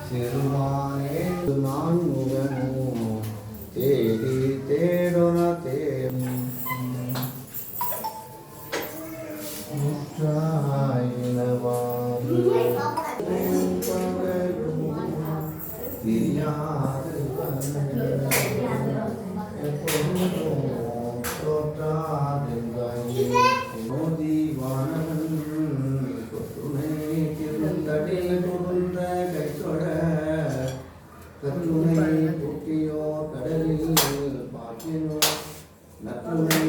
சிறுமானே நான் முகனோ தேடி தேடொன தெரியாது மோதி வானவன் துணை திருந்தடில் கொடுந்த கைத்தொட கத்துணை புட்டியோ கடலில் பாட்டினோ நத்துணை